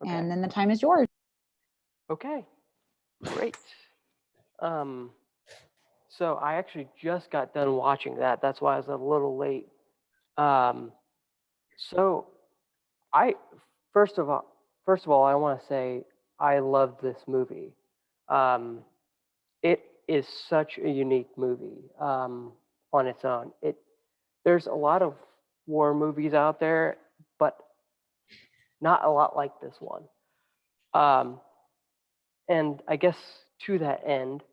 Okay. And then the time is yours. Okay. Great. So I actually just got done watching that. That's why I was a little late. Um, so I first of all, I want to say I love this movie. Um, it is such a unique movie on its own. There's a lot of war movies out there, but not a lot like this one. Um, and I guess to that end,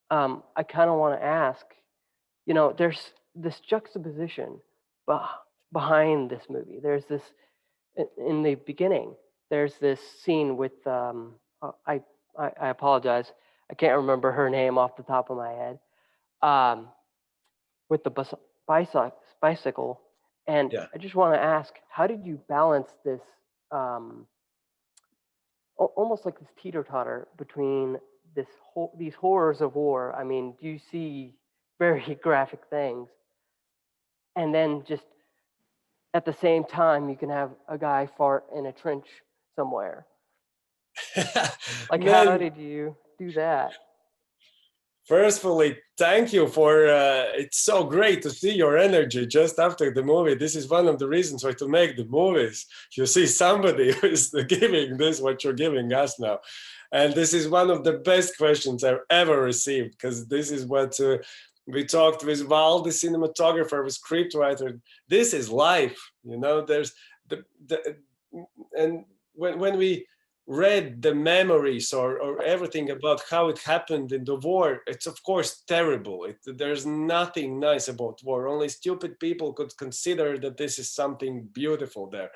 I kind of want to ask, there's this juxtaposition beh behind this movie. There's this in the beginning. There's this scene with I apologize. I can't remember her name off the top of my head. Um, with the bicycle, and Yeah. I just want to ask, how did you balance this um, almost like this teeter totter between these horrors of war? I mean, do you see very graphic things, and then just at the same time you can have a guy fart in a trench somewhere? Like, how Man, did you do that? firstly, thank you for it's so great to see your energy just after the movie. This is one of the reasons why to make the movies. You see somebody who is giving this what you're giving us now. And this is one of the best questions I've ever received, because this is what we talked with Val, the cinematographer, with scriptwriter. This is life, there's the and when we read the memories or everything about how it happened in the war, it's of course terrible. There's nothing nice about war. Only stupid people could consider that this is something beautiful there.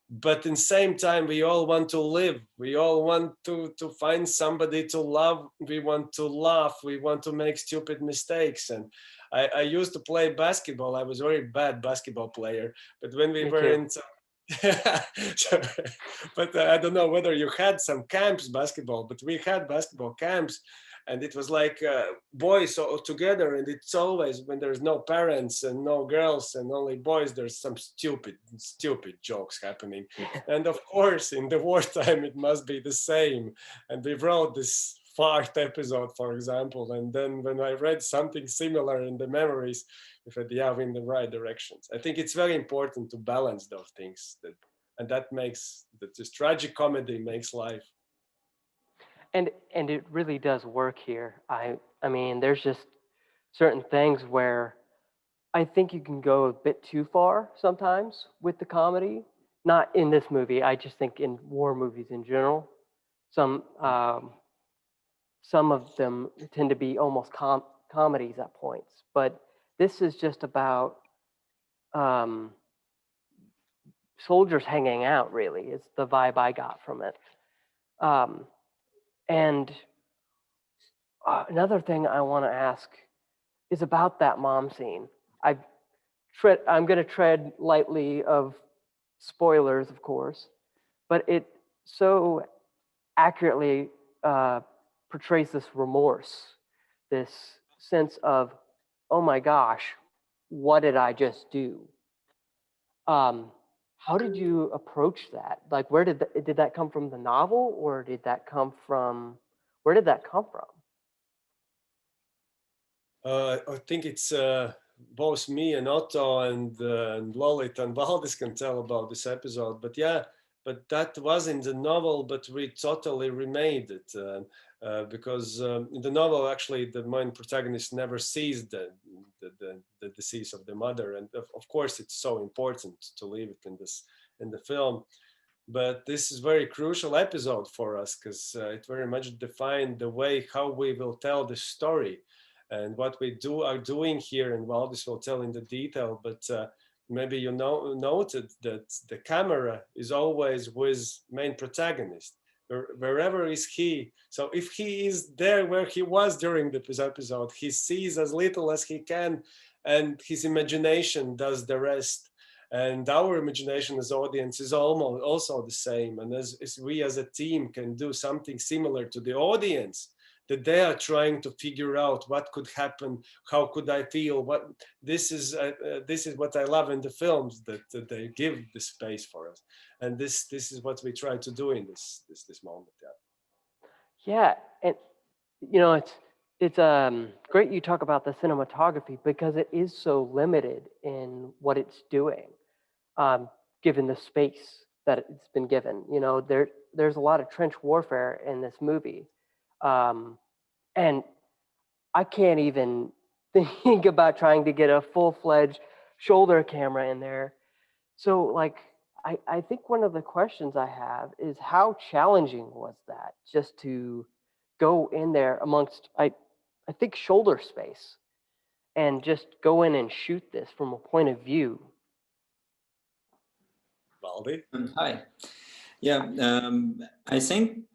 But in the same time, we all want to live. We all want to find somebody to love. We want to laugh. We want to make stupid mistakes. And I used to play basketball. I was a very bad basketball player. But when we Me were too. in Sure. But I don't know whether you had some camps basketball, but we had basketball camps, and it was like boys all together. And it's always when there's no parents and no girls and only boys, there's some stupid jokes happening. And of course, in the wartime, it must be the same. And we wrote this fart episode, for example, and then when I read something similar in the memories, we said, yeah, we're in the right directions. I think it's very important to balance those things, and that makes that this tragic comedy makes life. And it really does work here. I mean, there's just certain things where I think you can go a bit too far sometimes with the comedy. Not in this movie. I just think in war movies in general, some um, some of them tend to be almost comedies at points. But this is just about um, soldiers hanging out. Really, is the vibe I got from it. Um, and another thing I want to ask is about that mom scene. I I'm going to tread lightly of spoilers, of course, but it so accurately portrays this remorse, this sense of, oh my gosh, what did I just do? Um, how did you approach that? Like, where did that come from, the novel, or did that come from? Where did that come from? I think it's both me and Otto and Lolit and Valdis can tell about this episode. But yeah, but that was in the novel, but we totally remade it because in the novel, actually, the main protagonist never sees the decease of the mother, and of course, it's so important to leave it in the film. But this is very crucial episode for us because it very much defined the way how we will tell the story and what we are doing here. And Valdis will tell in the detail, but maybe you noted that the camera is always with main protagonist wherever is he. So if he is there where he was during this episode, he sees as little as he can, and his imagination does the rest. And our imagination as audience is almost also the same. And as we as a team can do something similar to the audience, that they are trying to figure out what could happen, how could I feel, what this is what I love in the films, that they give the space for us. And this is what we try to do in this moment. Yeah. Yeah, and you know, it's great you talk about the cinematography because it is so limited in what it's doing, um, given the space that it's been given. You know, there's a lot of trench warfare in this movie, um, and I can't even think about trying to get a full-fledged shoulder camera in there. So, like, I think one of the questions I have is how challenging was that just to go in there amongst I think shoulder space and just go in and shoot this from a point of view. Valdi? Hi. Yeah, I think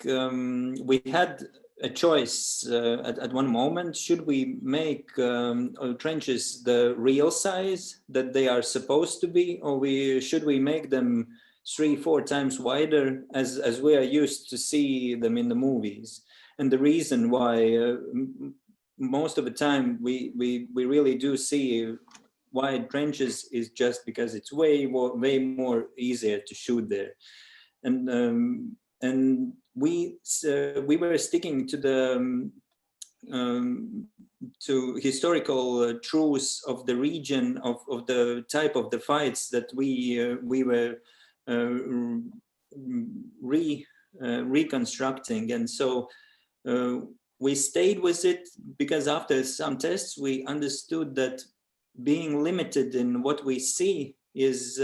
we had a choice at one moment. Should we make our trenches the real size that they are supposed to be, or should we make them 3-4 times wider as we are used to see them in the movies? And the reason why most of the time we really do see wide trenches is just because it's way more easier to shoot there, and we were sticking to the to historical truths of the region, of the type of the fights that we were uh, reconstructing, and so uh, we stayed with it because after some tests we understood that being limited in what we see is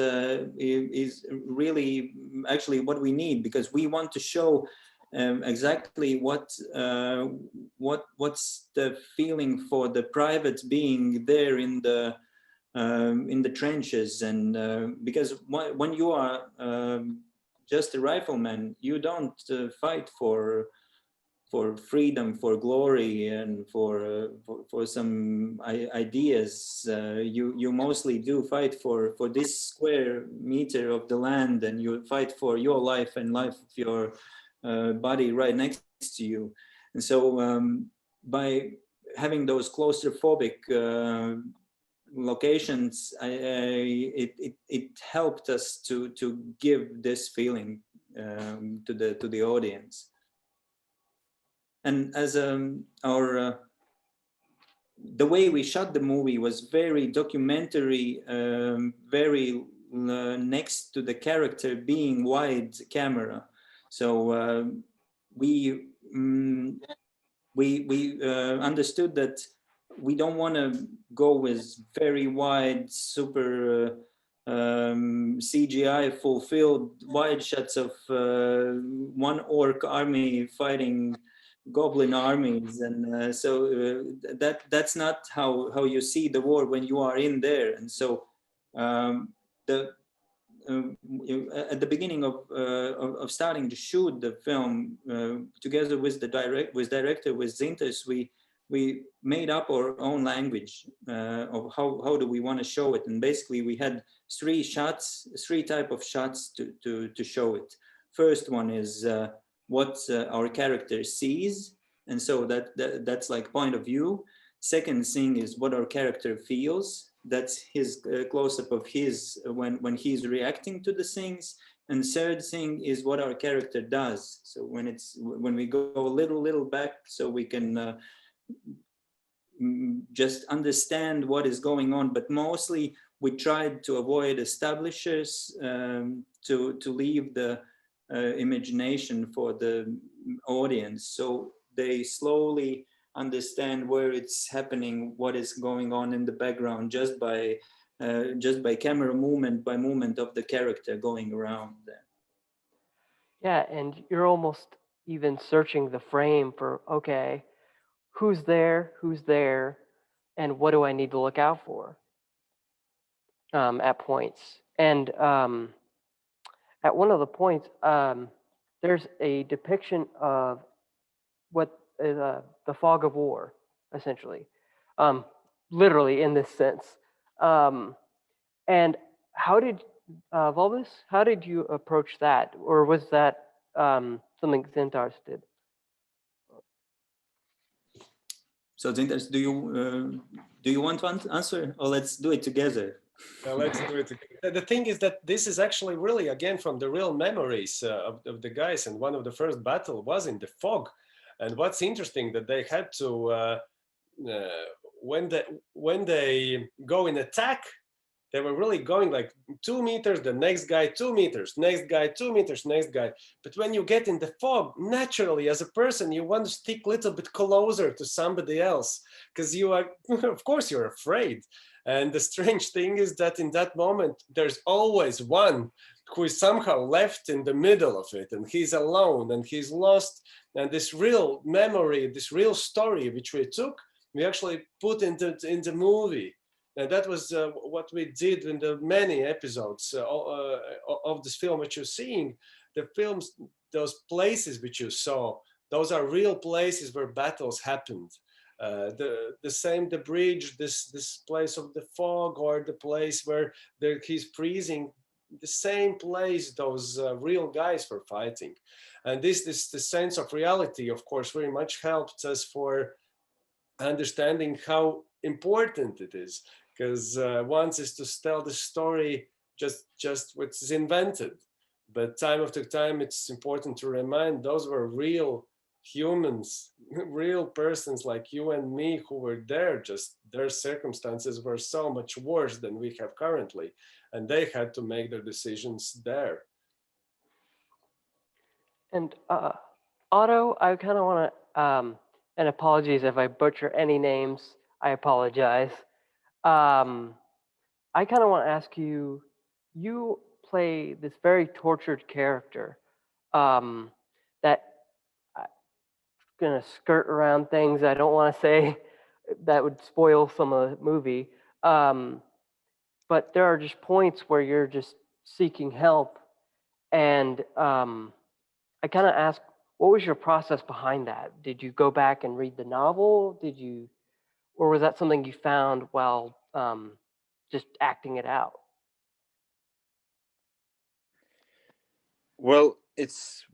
really actually what we need, because we want to show exactly what's the feeling for the privates being there in the trenches, and because when you are just a rifleman, you don't fight for freedom, for glory, and for some ideas. You mostly do fight for this square meter of the land, and you fight for your life and life of your body right next to you. And so by having those claustrophobic locations, it helped us to give this feeling to the audience. And as our the way we shot the movie was very documentary, very next to the character, being wide camera. So we mm, we understood that we don't want to go with very wide, super CGI fulfilled wide shots of one orc army fighting goblin armies, and so that's not how you see the war when you are in there. And so the at the beginning of starting to shoot the film together with the director, with Zintas, we made up our own language of how do we want to show it. And basically we had three type of shots to show it. First one is what our character sees, and so that's like point of view. Second thing is what our character feels, that's his close-up of his when he's reacting to the things. And third thing is what our character does, so when we go a little back, so we can just understand what is going on. But mostly we tried to avoid establishers, to leave the imagination for the audience, so they slowly understand where it's happening, what is going on in the background, just by camera movement by movement of the character going around there. Yeah, and you're almost even searching the frame for okay, who's there, and what do I need to look out for at points. And at one of the points, there's a depiction of what is the fog of war, essentially, um, literally in this sense. Um, and how did Volvis? How did you approach that, or was that something Zentars did? So Zintas, do you want to answer, or let's do it together? Let's do it. The thing is that this is actually really again from the real memories of the guys, and one of the first battle was in the fog. And what's interesting that they had to uh, when they when they go in attack, they were really going like 2 meters, the next guy 2 meters, next guy 2 meters, next guy. But when you get in the fog, naturally, as a person, you want to stick a little bit closer to somebody else because you are, of course, you're afraid. And the strange thing is that in that moment, there's always one who is somehow left in the middle of it, and he's alone and he's lost. And this real memory, this real story which we took, we actually put in the movie. And that was what we did in the many episodes of this film which you're seeing. The films, those places which you saw, those are real places where battles happened. The same, the bridge, this place of the fog, or the place where he's freezing, the same place those real guys were fighting. And this the sense of reality, of course, very much helped us for understanding how important it is, because once is to tell the story just what's invented, but time after time it's important to remind those were real humans, real persons like you and me who were there, just their circumstances were so much worse than we have currently, and they had to make their decisions there. And Otto, I kind of want to, and apologies if I butcher any names, I apologize. Um, I kind of want to ask you, you play this very tortured character um, that I'm going to skirt around things I don't want to say that would spoil some of the movie. Um, but there are just points where you're just seeking help. And I kind of ask, what was your process behind that? Did you go back and read the novel? Or was that something you found while just acting it out? Well, it's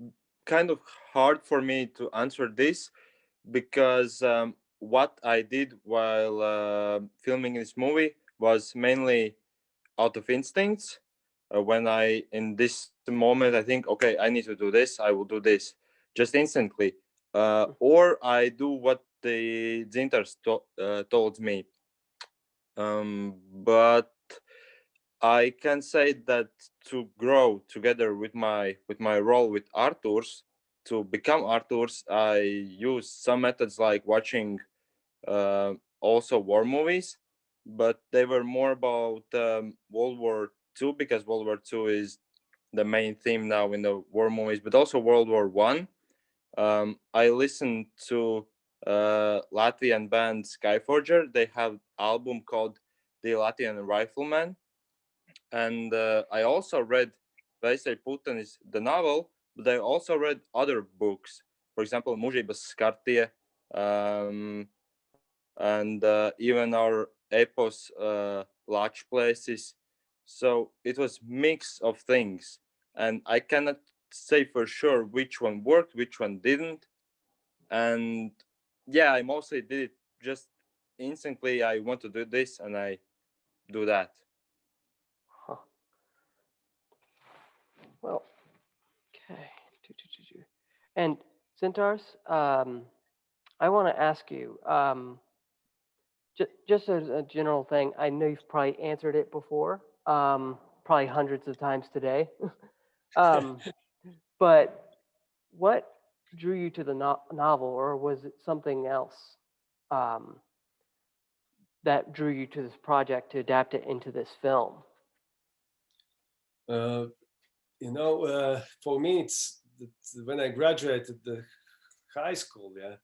kind of hard for me to answer this because what I did while filming this movie was mainly out of instincts. When I, in this moment, I think, okay, I need to do this, I will do this just instantly. Or I do what the Zinters told me. But I can say that to grow together with my role with Arthur's, to become Arthur's, I use some methods like watching also war movies, but they were more about World War II because World War II is the main theme now in the war movies, but also World War One. I listened to Latvian band Skyforger. They have album called The Latvian Rifleman, and I also read Veisai Putanis, the novel, but I also read other books. For example, Mūžības skartie, and even our epos, large places. So it was mix of things, and I cannot say for sure which one worked, which one didn't. And yeah, I mostly did it just instantly. I want to do this, and I do that. Huh. Well, okay. And Centaurs, I want to ask you, just as a general thing, I know you've probably answered it before, probably hundreds of times today. um, but what drew you to the novel, or was it something else um, that drew you to this project to adapt it into this film? uh, for me it's when I graduated the high school, yeah,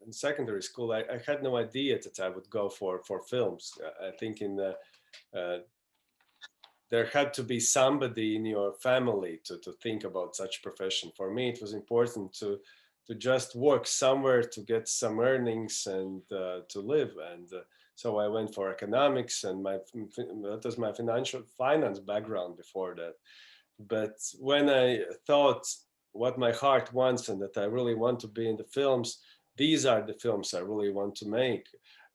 in secondary school, I had no idea that I would go for films. I think uh, there had to be somebody in your family to think about such profession. For me, it was important to just work somewhere to get some earnings and to live. And so I went for economics, and that was my finance background before that. But when I thought what my heart wants and that I really want to be in the films, these are the films I really want to make.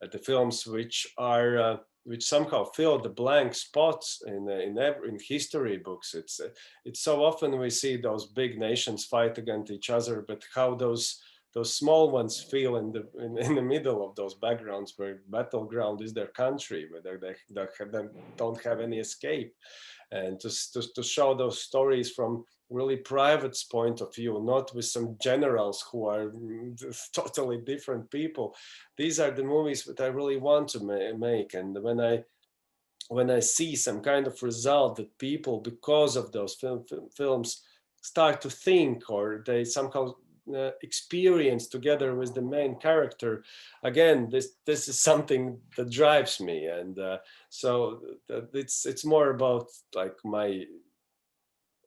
The films which are which somehow fill the blank spots in history books. It's so often we see those big nations fight against each other, but how those small ones feel in the middle of those backgrounds, where battleground is their country, where they don't have any escape. And to show those stories from really private point of view, not with some generals who are totally different people. These are the movies that I really want to make. And when I see some kind of result that people, because of those films, start to think, or they somehow experience together with the main character, again, this is something that drives me. And so it's more about like my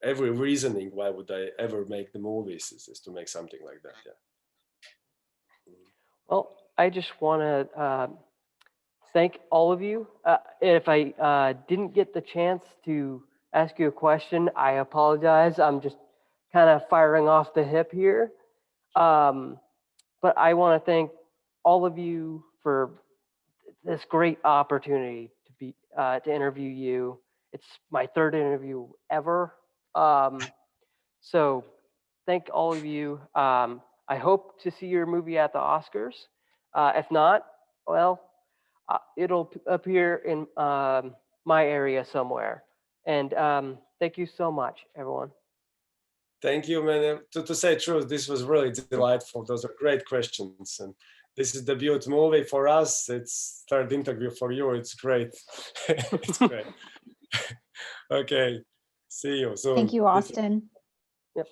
every reasoning why would I ever make the movies is to make something like that. Yeah. Well, I just want to thank all of you. If I didn't get the chance to ask you a question, I apologize. I'm just kind of firing off the hip here. But I want to thank all of you for this great opportunity to interview you. It's my third interview ever. So thank all of you. I hope to see your movie at the Oscars. If not, well, it'll appear in my area somewhere. And thank you so much, everyone. Thank you, man. To say truth, this was really delightful. Those are great questions. And this is debut movie for us. It's third interview for you. It's great. It's great. Okay. See you soon. Thank you, Austin. Yep.